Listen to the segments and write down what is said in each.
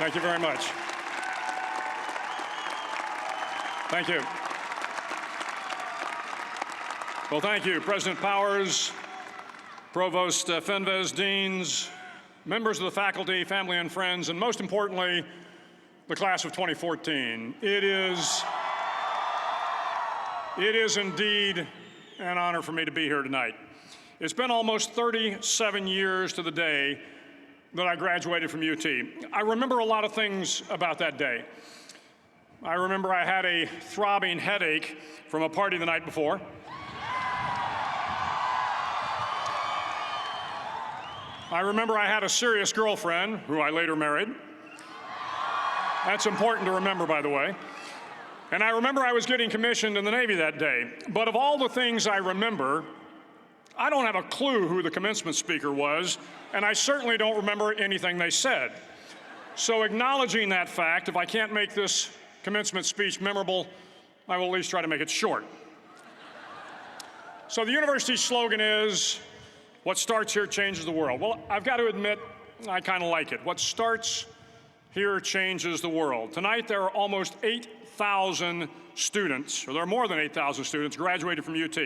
Thank you very much. Thank you. Well, thank you, President Powers, Provost Fenves, deans, members of the faculty, family and friends, and most importantly, the class of 2014. It is indeed an honor for me to be here tonight. It's been almost 37 years to the day that I graduated from UT. I remember a lot of things about that day. I remember I had a throbbing headache from a party the night before. I remember I had a serious girlfriend who I later married. That's important to remember, by the way. And I remember I was getting commissioned in the Navy that day. But of all the things I remember, I don't have a clue who the commencement speaker was, and I certainly don't remember anything they said. So acknowledging that fact, if I can't make this commencement speech memorable, I will at least try to make it short. So the university's slogan is, what starts here changes the world. Well, I've got to admit, I kind of like it. What starts here changes the world. Tonight, there are almost 8,000 students, or there are more than 8,000 students graduated from UT.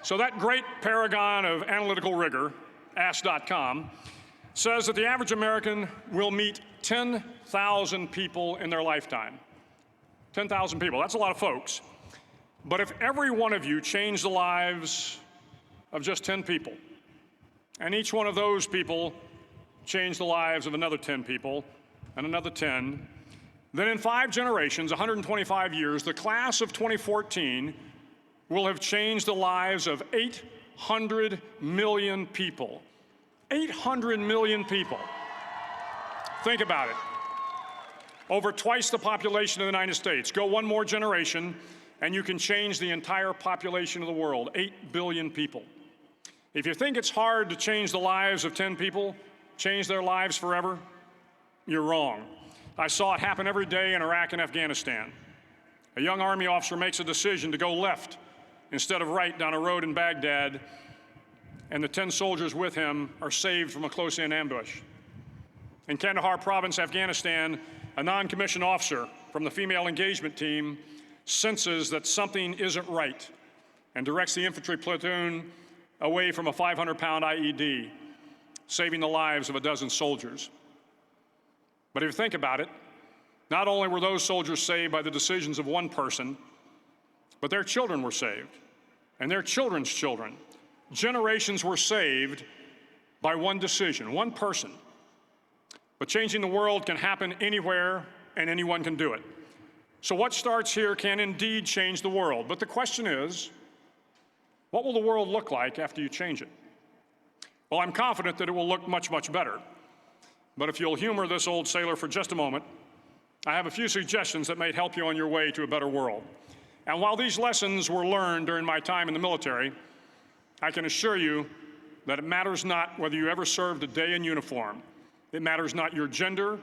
So that great paragon of analytical rigor, Ask.com, says that the average American will meet 10,000 people in their lifetime. 10,000 people, that's a lot of folks. But if every one of you changed the lives of just 10 people, and each one of those people changed the lives of another 10 people, and another 10, then in 5 generations, 125 years, the class of 2014 will have changed the lives of 800 million people. 800 million people. Think about it. Over twice the population of the United States. Go one more generation, and you can change the entire population of the world, 8 billion people. If you think it's hard to change the lives of 10 people, change their lives forever, you're wrong. I saw it happen every day in Iraq and Afghanistan. A young Army officer makes a decision to go left instead of right down a road in Baghdad, and the 10 soldiers with him are saved from a close-in ambush. In Kandahar province, Afghanistan, a non-commissioned officer from the female engagement team senses that something isn't right and directs the infantry platoon away from a 500-pound IED, saving the lives of a dozen soldiers. But if you think about it, not only were those soldiers saved by the decisions of one person, but their children were saved, and their children's children. Generations were saved by one decision, one person. But changing the world can happen anywhere, and anyone can do it. So what starts here can indeed change the world. But the question is, what will the world look like after you change it? Well, I'm confident that it will look much, much better. But if you'll humor this old sailor for just a moment, I have a few suggestions that may help you on your way to a better world. And while these lessons were learned during my time in the military, I can assure you that it matters not whether you ever served a day in uniform. It matters not your gender,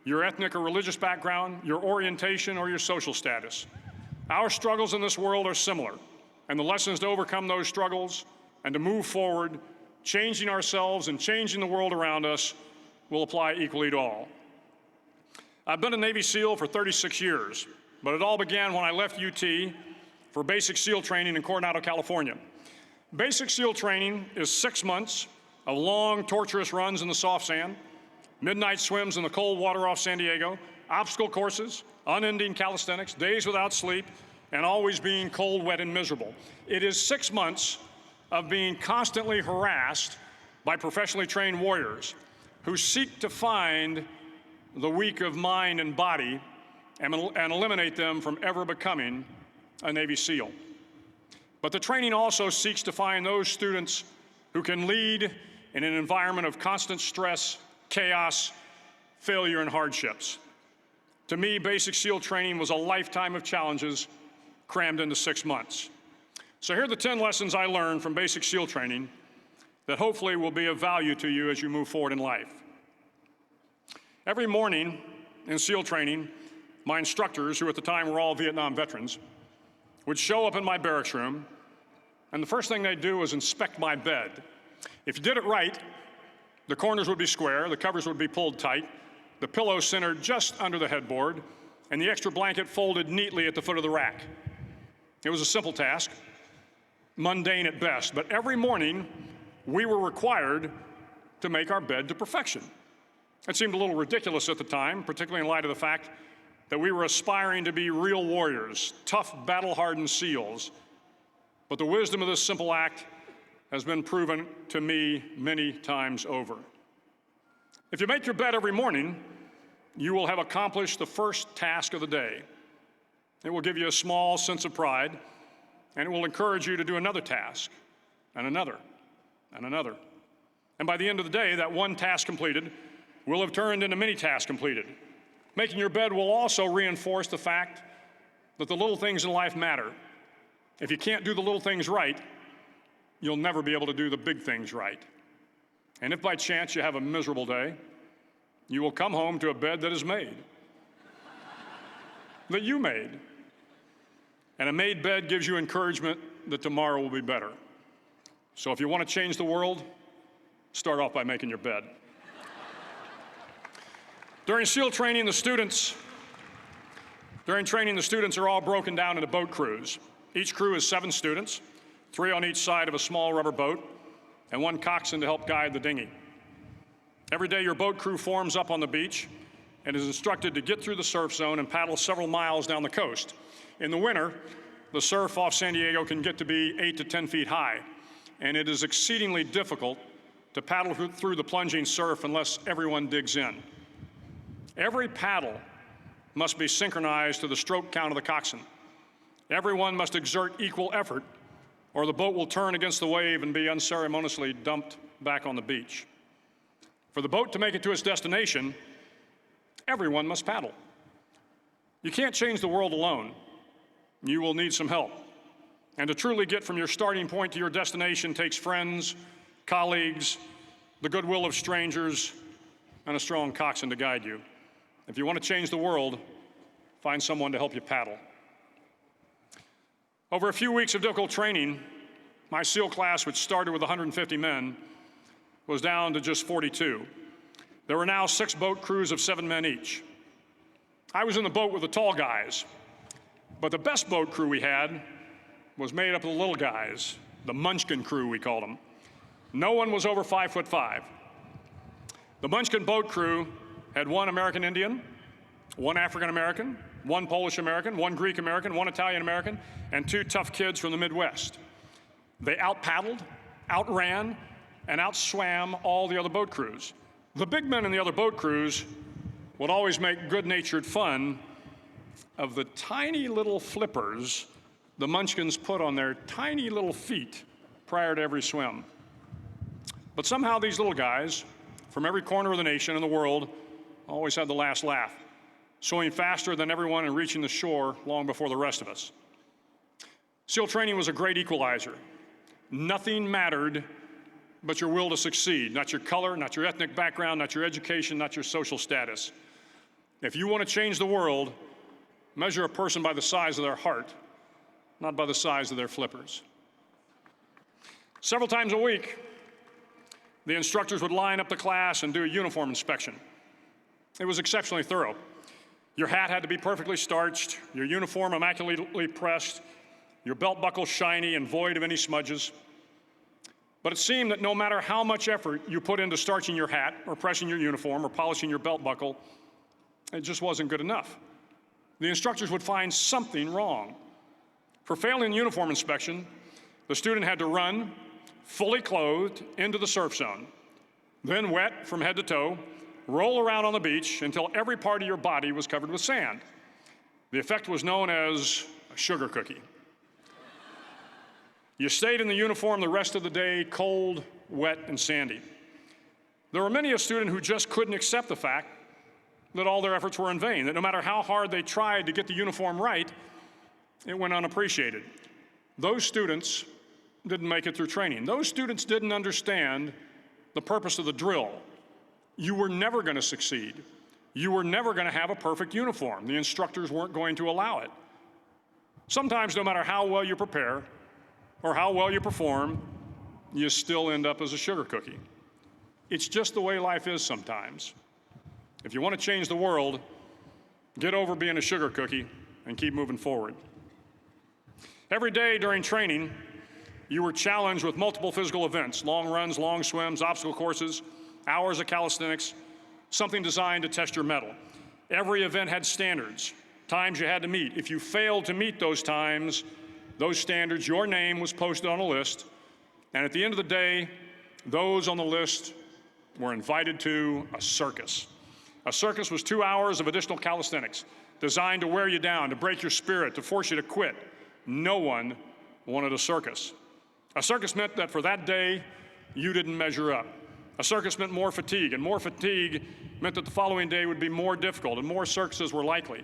your ethnic or religious background, your orientation, or your social status. Our struggles in this world are similar, and the lessons to overcome those struggles and to move forward, changing ourselves and changing the world around us, will apply equally to all. I've been a Navy SEAL for 36 years, but it all began when I left UT for basic SEAL training in Coronado, California. Basic SEAL training is 6 months of long, torturous runs in the soft sand, midnight swims in the cold water off San Diego, obstacle courses, unending calisthenics, days without sleep, and always being cold, wet, and miserable. It is 6 months of being constantly harassed by professionally trained warriors who seek to find the weak of mind and body and eliminate them from ever becoming a Navy SEAL. But the training also seeks to find those students who can lead in an environment of constant stress, chaos, failure, and hardships. To me, basic SEAL training was a lifetime of challenges crammed into 6 months. So here are the 10 lessons I learned from basic SEAL training that hopefully will be of value to you as you move forward in life. Every morning in SEAL training, my instructors, who at the time were all Vietnam veterans, would show up in my barracks room, and the first thing they'd do was inspect my bed. If you did it right, the corners would be square, the covers would be pulled tight, the pillow centered just under the headboard, and the extra blanket folded neatly at the foot of the rack. It was a simple task, mundane at best, but every morning we were required to make our bed to perfection. It seemed a little ridiculous at the time, particularly in light of the fact that we were aspiring to be real warriors, tough, battle-hardened SEALs. But the wisdom of this simple act has been proven to me many times over. If you make your bed every morning, you will have accomplished the first task of the day. It will give you a small sense of pride, and it will encourage you to do another task, and another, and another. And by the end of the day, that one task completed will have turned into many tasks completed. Making your bed will also reinforce the fact that the little things in life matter. If you can't do the little things right, you'll never be able to do the big things right. And if by chance you have a miserable day, you will come home to a bed that is made, that you made. And a made bed gives you encouragement that tomorrow will be better. So if you want to change the world, start off by making your bed. During training, the students are all broken down into boat crews. Each crew is 7 students, 3 on each side of a small rubber boat, and 1 coxswain to help guide the dinghy. Every day, your boat crew forms up on the beach and is instructed to get through the surf zone and paddle several miles down the coast. In the winter, the surf off San Diego can get to be 8 to 10 feet high, and it is exceedingly difficult to paddle through the plunging surf unless everyone digs in. Every paddle must be synchronized to the stroke count of the coxswain. Everyone must exert equal effort, or the boat will turn against the wave and be unceremoniously dumped back on the beach. For the boat to make it to its destination, everyone must paddle. You can't change the world alone. You will need some help. And to truly get from your starting point to your destination takes friends, colleagues, the goodwill of strangers, and a strong coxswain to guide you. If you want to change the world, find someone to help you paddle. Over a few weeks of difficult training, my SEAL class, which started with 150 men, was down to just 42. There were now 6 boat crews of 7 men each. I was in the boat with the tall guys, but the best boat crew we had was made up of the little guys, the Munchkin Crew, we called them. No one was over 5'5". The Munchkin boat crew had 1 American Indian, 1 African American, 1 Polish American, 1 Greek American, 1 Italian American, and 2 tough kids from the Midwest. They out-paddled, outran, and outswam all the other boat crews. The big men in the other boat crews would always make good-natured fun of the tiny little flippers the Munchkins put on their tiny little feet prior to every swim. But somehow these little guys from every corner of the nation and the world always had the last laugh, swimming faster than everyone and reaching the shore long before the rest of us. SEAL training was a great equalizer. Nothing mattered but your will to succeed, not your color, not your ethnic background, not your education, not your social status. If you want to change the world, measure a person by the size of their heart, not by the size of their flippers. Several times a week, the instructors would line up the class and do a uniform inspection. It was exceptionally thorough. Your hat had to be perfectly starched, your uniform immaculately pressed, your belt buckle shiny and void of any smudges. But it seemed that no matter how much effort you put into starching your hat or pressing your uniform or polishing your belt buckle, it just wasn't good enough. The instructors would find something wrong. For failing the uniform inspection, the student had to run, fully clothed, into the surf zone, then wet from head to toe, roll around on the beach until every part of your body was covered with sand. The effect was known as a sugar cookie. You stayed in the uniform the rest of the day, cold, wet, and sandy. There were many a student who just couldn't accept the fact that all their efforts were in vain, that no matter how hard they tried to get the uniform right, it went unappreciated. Those students didn't make it through training. Those students didn't understand the purpose of the drill. You were never going to succeed. You were never going to have a perfect uniform. The instructors weren't going to allow it. Sometimes, no matter how well you prepare or how well you perform, you still end up as a sugar cookie. It's just the way life is sometimes. If you want to change the world, get over being a sugar cookie and keep moving forward. Every day during training, you were challenged with multiple physical events: long runs, long swims, obstacle courses, hours of calisthenics, something designed to test your mettle. Every event had standards, times you had to meet. If you failed to meet those times, those standards, your name was posted on a list, and at the end of the day, those on the list were invited to a circus. A circus was 2 hours of additional calisthenics, designed to wear you down, to break your spirit, to force you to quit. No one wanted a circus. A circus meant that for that day, you didn't measure up. A circus meant more fatigue, and more fatigue meant that the following day would be more difficult, and more circuses were likely.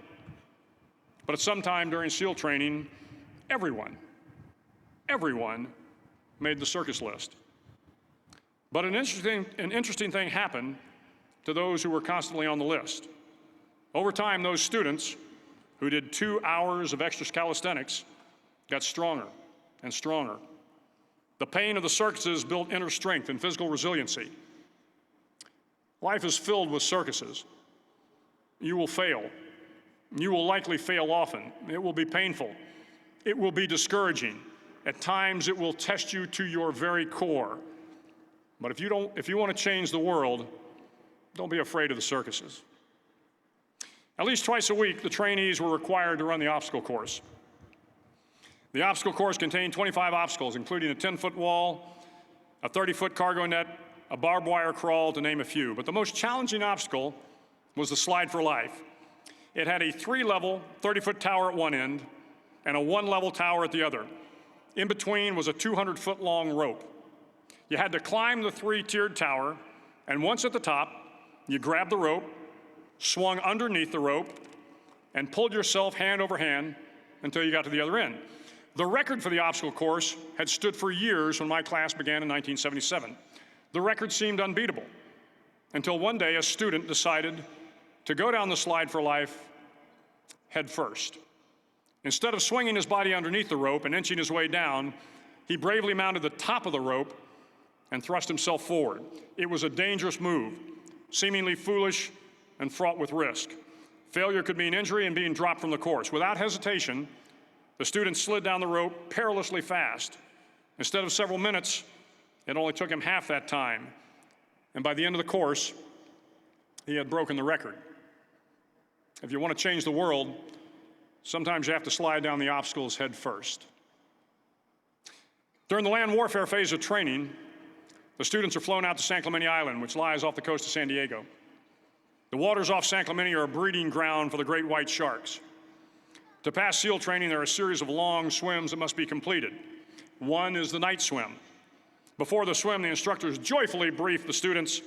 But at some time during SEAL training, everyone made the circus list. But an interesting thing happened to those who were constantly on the list. Over time, those students who did 2 hours of extra calisthenics got stronger and stronger. The pain of the circuses built inner strength and physical resiliency. Life is filled with circuses. You will fail. You will likely fail often. It will be painful. It will be discouraging. At times, it will test you to your very core. But if you want to change the world, don't be afraid of the circuses. At least twice a week, the trainees were required to run the obstacle course. The obstacle course contained 25 obstacles, including a 10-foot wall, a 30-foot cargo net, a barbed wire crawl, to name a few. But the most challenging obstacle was the slide for life. It had a 3-level, 30-foot tower at one end and a 1-level tower at the other. In between was a 200-foot-long rope. You had to climb the 3-tiered tower, and once at the top, you grabbed the rope, swung underneath the rope, and pulled yourself hand over hand until you got to the other end. The record for the obstacle course had stood for years when my class began in 1977. The record seemed unbeatable until one day a student decided to go down the slide for life head first. Instead of swinging his body underneath the rope and inching his way down, he bravely mounted the top of the rope and thrust himself forward. It was a dangerous move, seemingly foolish and fraught with risk. Failure could mean injury and being dropped from the course. Without hesitation, the student slid down the rope perilously fast. Instead of several minutes, it only took him half that time. And by the end of the course, he had broken the record. If you want to change the world, sometimes you have to slide down the obstacles head first. During the land warfare phase of training, the students are flown out to San Clemente Island, which lies off the coast of San Diego. The waters off San Clemente are a breeding ground for the great white sharks. To pass SEAL training, there are a series of long swims that must be completed. One is the night swim. Before the swim, the instructors joyfully brief the students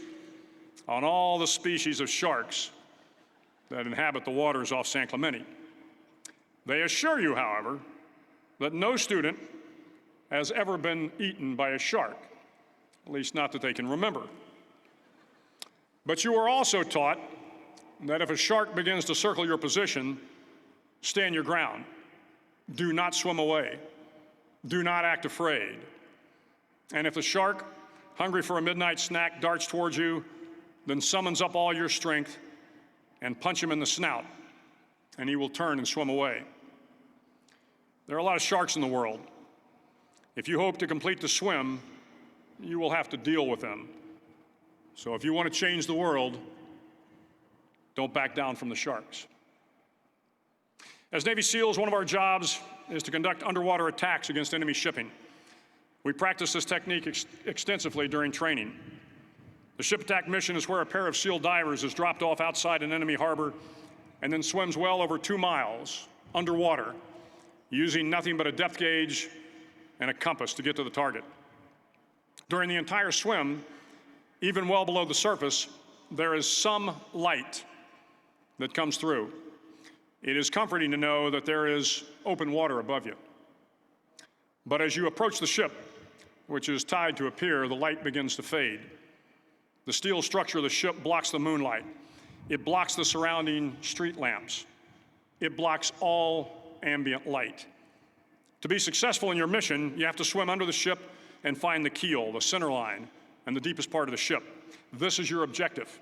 on all the species of sharks that inhabit the waters off San Clemente. They assure you, however, that no student has ever been eaten by a shark, at least not that they can remember. But you are also taught that if a shark begins to circle your position, stand your ground. Do not swim away. Do not act afraid. And if the shark, hungry for a midnight snack, darts towards you, then summons up all your strength and punch him in the snout, and he will turn and swim away. There are a lot of sharks in the world. If you hope to complete the swim, you will have to deal with them. So if you want to change the world, don't back down from the sharks. As Navy SEALs, one of our jobs is to conduct underwater attacks against enemy shipping. We practice this technique extensively during training. The ship attack mission is where a pair of SEAL divers is dropped off outside an enemy harbor and then swims well over 2 miles underwater, using nothing but a depth gauge and a compass to get to the target. During the entire swim, even well below the surface, there is some light that comes through. It is comforting to know that there is open water above you. But as you approach the ship, which is tied to a pier, the light begins to fade. The steel structure of the ship blocks the moonlight. It blocks the surrounding street lamps. It blocks all ambient light. To be successful in your mission, you have to swim under the ship and find the keel, the center line, and the deepest part of the ship. This is your objective.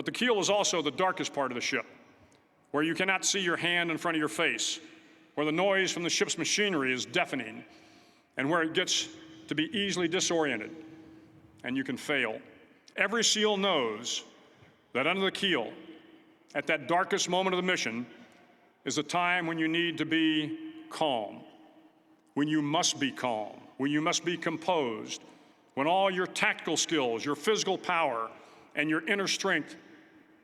But the keel is also the darkest part of the ship, where you cannot see your hand in front of your face, where the noise from the ship's machinery is deafening, and where it gets to be easily disoriented, and you can fail. Every SEAL knows that under the keel, at that darkest moment of the mission, is a time when you need to be calm, when you must be calm, when you must be composed, when all your tactical skills, your physical power, and your inner strength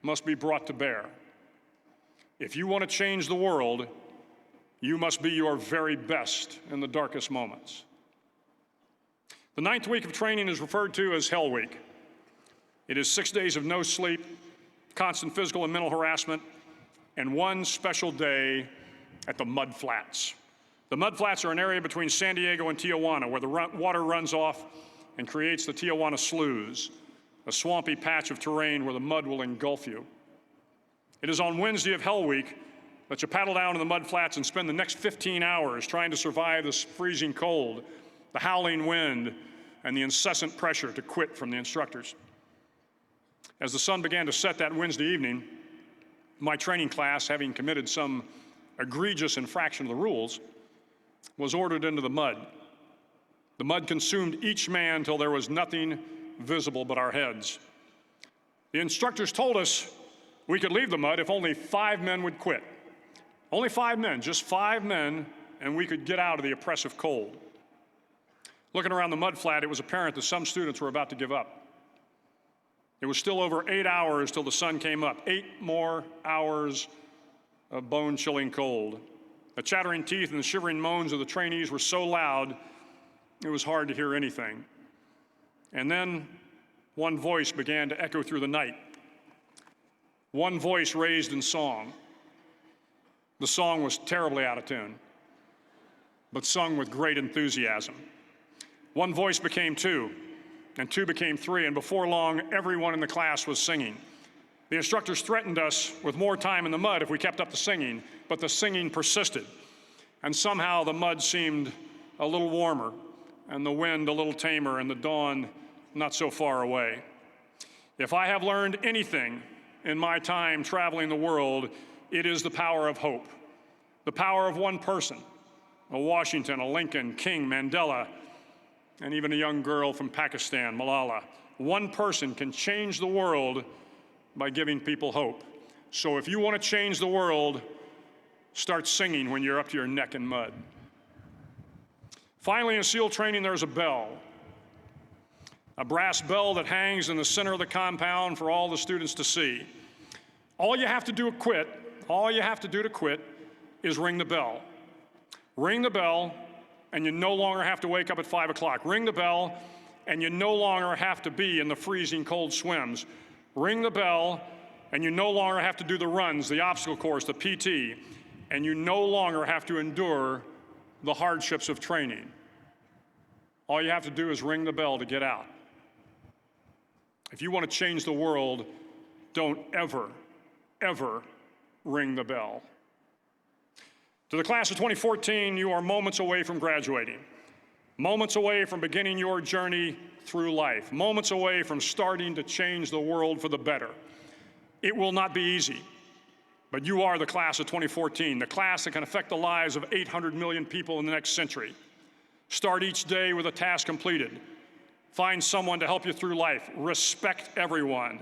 must be brought to bear. If you want to change the world, you must be your very best in the darkest moments. The 9th week of training is referred to as Hell Week. It is 6 days of no sleep, constant physical and mental harassment, and one special day at the Mud Flats. The Mud Flats are an area between San Diego and Tijuana where the water runs off and creates the Tijuana Sloughs, a swampy patch of terrain where the mud will engulf you. It is on Wednesday of Hell Week that you paddle down to the Mud Flats and spend the next 15 hours trying to survive this freezing cold, the howling wind, and the incessant pressure to quit from the instructors. As the sun began to set that Wednesday evening, my training class, having committed some egregious infraction of the rules, was ordered into the mud. The mud consumed each man till there was nothing visible but our heads. The instructors told us we could leave the mud if only 5 men would quit. Only 5 men, just 5 men, and we could get out of the oppressive cold. Looking around the mud flat, it was apparent that some students were about to give up. It was still over 8 hours till the sun came up. 8 more hours of bone-chilling cold. The chattering teeth and the shivering moans of the trainees were so loud, it was hard to hear anything. And then one voice began to echo through the night. One voice raised in song. The song was terribly out of tune, but sung with great enthusiasm. One voice became 2, and 2 became 3, and before long, everyone in the class was singing. The instructors threatened us with more time in the mud if we kept up the singing, but the singing persisted. And somehow the mud seemed a little warmer, and the wind a little tamer, and the dawn not so far away. If I have learned anything in my time traveling the world, it is the power of hope, the power of one person, a Washington, a Lincoln, King, Mandela, and even a young girl from Pakistan, Malala. One person can change the world by giving people hope. So if you want to change the world, start singing when you're up to your neck in mud. Finally, in SEAL training, there's a bell. A brass bell that hangs in the center of the compound for all the students to see. All you have to do to quit is ring the bell. Ring the bell, and you no longer have to wake up at 5 o'clock. Ring the bell, and you no longer have to be in the freezing cold swims. Ring the bell, and you no longer have to do the runs, the obstacle course, the PT, and you no longer have to endure the hardships of training. All you have to do is ring the bell to get out. If you want to change the world, don't ever, ever ring the bell. To the class of 2014, you are moments away from graduating, moments away from beginning your journey through life, moments away from starting to change the world for the better. It will not be easy, but you are the class of 2014, the class that can affect the lives of 800 million people in the next century. Start each day with a task completed. Find someone to help you through life. Respect everyone.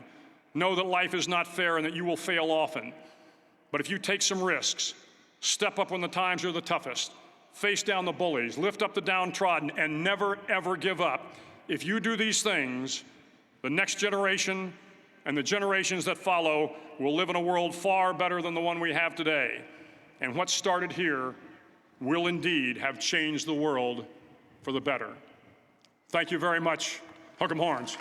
Know that life is not fair and that you will fail often. But if you take some risks, step up when the times are the toughest, face down the bullies, lift up the downtrodden, and never, ever give up. If you do these things, the next generation and the generations that follow will live in a world far better than the one we have today. And what started here will indeed have changed the world for the better. Thank you very much. Hook 'em horns.